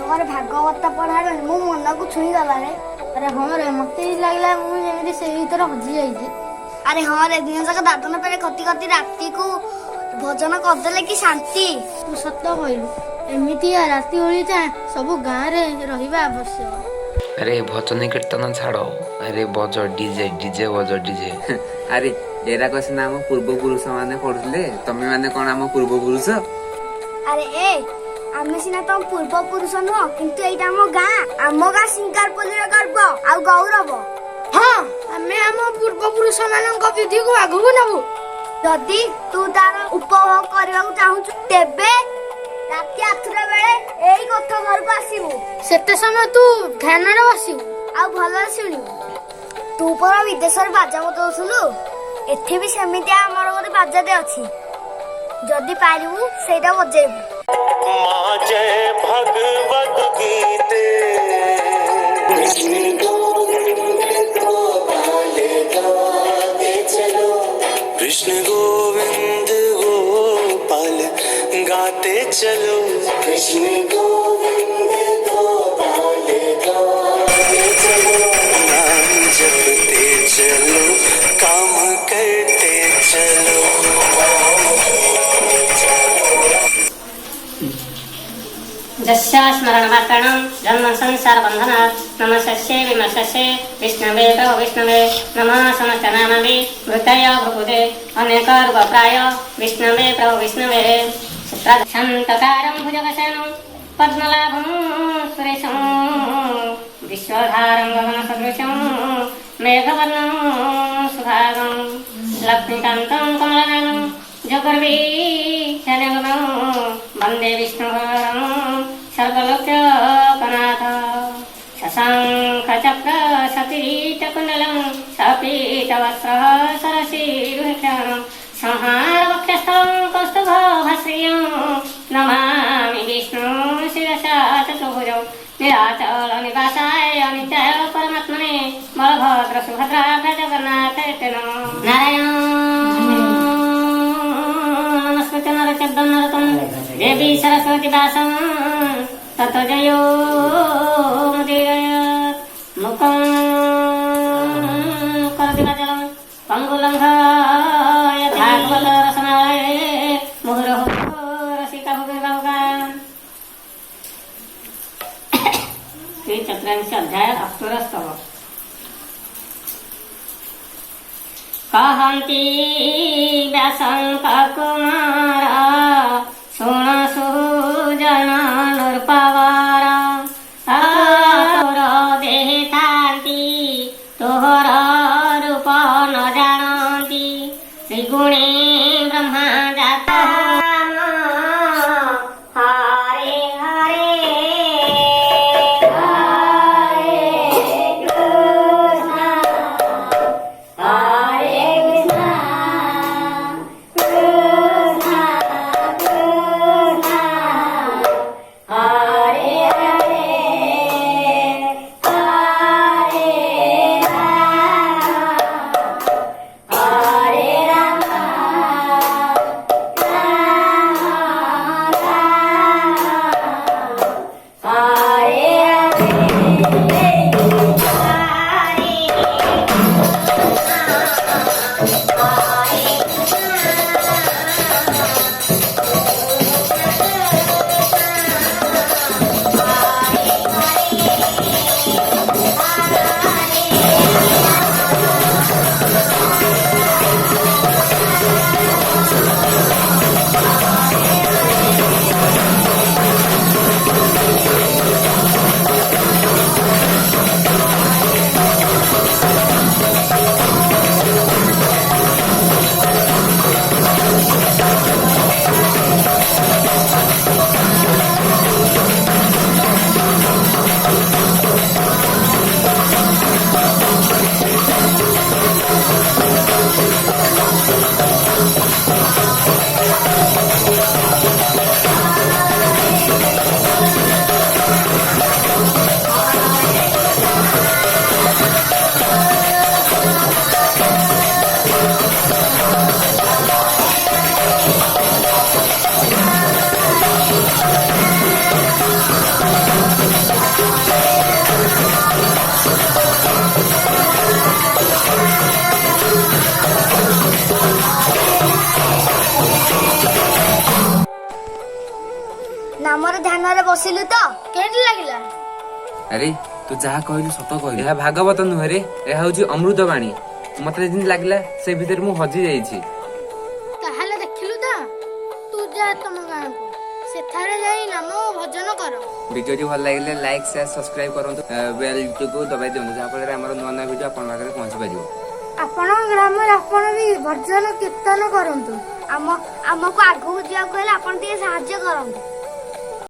ମୋର ଭାଗବତ ପଢା ବେଳେ ମୋ ମନକୁ ଛୁଇଁ ଗଲା ରେ। अरे हाँ रे मत लगला मुझे से भीतर हजि जाइए। अरे हाँ रे दिन जाक दादन पे कति कति राति को भोजन करदेले कि शांति। तू सत कहलु एमती राति ओली सब गाँव रे रहिबा आवश्यक। अरे भजन कीर्तन छाड़, अरे बज डीजे डीजे बज डीजे। अरे एरा कस नाम पूर्व पुरुष माने पढुले, तमे माने कोन आम पूर्व पुरुष? अरे ए आमे सिना तुम पूर्व पुरुष नुह किंतु एटा आम गाँ सिंगारपल्ली गर्व आ गौरव। हाँ आमे आम पूर्व पुरुष मानक विधि को आगु नबु। जदि तू तार उपभोग करबा चाहू तेबे राति 8टा बेले एई कथा घर को आसीबू। सेते समय तू ध्यान रे बसिबू आ भल शुणिबू। तू पर विदेश बाजा बजाउथुलु, एथे भी सेमिति हमर गोटे बाजाते अछि। जदि पारिबू सेटा बजेबू। माँ जय भगवत गीते। कृष्ण गोविंद गोपाल गाते चलो, कृष्ण गोविंद गोपाल गाते चलो, कृष्ण गोविंद गोपाल गाते चलो। नाम जपते चलो, काम करते चलो। जस्या स्मरणमात्रणं जन्म संसार बंधनात् नमस्ये विमर्शस्ये विष्णवे प्रभो विष्णवे नमः समस्तनामवि भूतय भूपुते अनेक रूपप्राय विष्णवे प्रभो विष्णवे शान्तकारं भुजगशयनं पद्मनाभं सुरेशं विश्वधारं गगनसदृशं मेघवर्णं सुभागं लक्ष्मीकान्तं कमलनयनं जगर्वी जनगणं वन्दे विष्णुवरं सर्वलोकनाथ। शशाङ्खचक्र सकिरीटकुण्डलं सपीतवस्त्रः सरसीरुहक्षणं संहारवक्षस्थलं कौस्तुभभास्रियं नमामि विष्णुं शिरसा चतुर्भुजौ निराचलनिवासाय नित्याय परमात्मने बलभद्र सुभद्राभ्य जगन्नाथाय ते नमः। नारायण देवी सरस्वती दासं ततो जयो मुदीरयत् मुखं करोति वाचालं पङ्गुलङ्घय भागवतरसनालये मुहुरहुः रसिका भुविर्भावुकाः। श्रीचतुर्विंशः अध्याय अक्रूरस्तव। कहन्ति व्यासङ्ककुमार सुन सुजन नृपवार तोर देहान्ति तोहर रूप न जानन्ति त्रिगुणे ब्रह्मा जाता हरे हरे हरे कृष्ण कृष्ण ବସିଲୁ ତ? କେମିତି ଲାଗିଲା? ଆରେ ତୁ ଯାହା କହିଲୁ ସତ କହିଲୁ। ଏହା ଭାଗବତ ନୁହେଁ ରେ, ଏହା ହଉଛି ଅମୃତ ବାଣୀ। ମତେ ଯେମିତି ଲାଗିଲା ସେ ଭିତରେ ମୁଁ ହଜି ଯାଇଛି। ତାହେଲେ ଦେଖିଲୁ ତ, ତୁ ଯା ତମ ଗାଁକୁ, ସେଠାରେ ଯାଇ ନାମ ଭଜନ କର। ଭିଡ଼ିଓଟି ଭଲ ଲାଗିଲେ ଲାଇକ୍ ସେୟାର ସବସ୍କ୍ରାଇବ କରନ୍ତୁ, ବେଲଟିକୁ ଦବାଇ ଦିଅନ୍ତୁ, ଯାହାଫଳରେ ଆମର ନୂଆ ନୂଆ ଭିଡ଼ିଓ ଆପଣଙ୍କ ପାଖରେ ପହଞ୍ଚି ପାରିବ। ଆପଣଙ୍କ ଗ୍ରାମରେ ଆପଣ ବି ଭଜନ କୀର୍ତ୍ତନ କରନ୍ତୁ। ଆମକୁ ଆଗକୁ ଯିବାକୁ ହେଲେ ଆପଣ ଟିକେ ସାହାଯ୍ୟ କରନ୍ତୁ।